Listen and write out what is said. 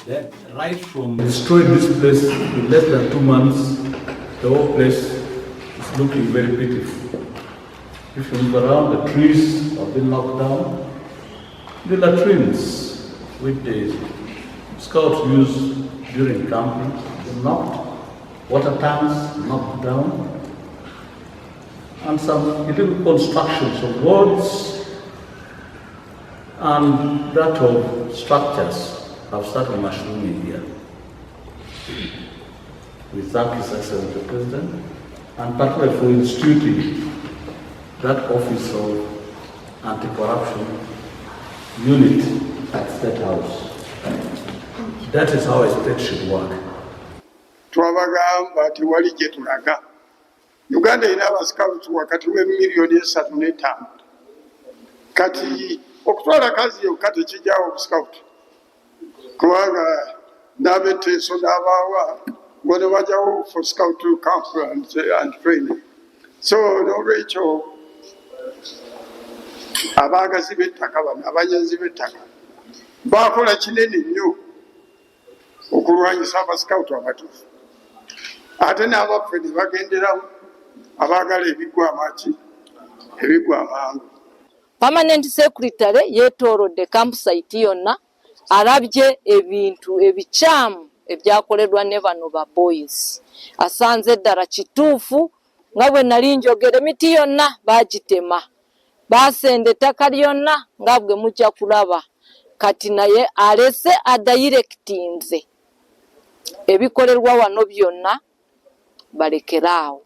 Then, right from destroying this place in less than 2 months, the whole place is looking very pitiful. If you look around, the trees have been knocked down. The latrines, which the scouts use during camping, been knocked. Water tanks knocked down. And some little constructions of roads and that of structures have started mushrooming here. We thank His Excellency the President, and particularly for instituting that Office of Anti-Corruption Unit at State House. That is how a state should work. Twabagamba tewali gye tulaga. Uganda erina abasikawuti wakati w'emiliyoni 3.5. Kati okutwala Kaazi yokka tekijjawo obusikawuti. Kubanga n'abeteeso n'abaawa bo ne bajjawo for scout camp and training. So n'olwekyo abaagazi b'ettaka bano abanyazi b'ettaka baakola kinene nnyo okulwanyisa abasikawuti abatuufu. Ate n'abaffe ne bagenderamu abaagala ebiggwa amaki ebiggwa amangu. Permanent Secretary yeetoolodde campsite yonna alabye ebintu ebikyamu ebyakolerwa ne bano ba boys. Asanze ddala kituufu nga bwe nali njogera emiti yonna baagitema. Baasenda ettaka lyonna nga bwe mujja kulaba. Kati naye alese adayirekitinze ebikolerwa wano byonna balekeraawo.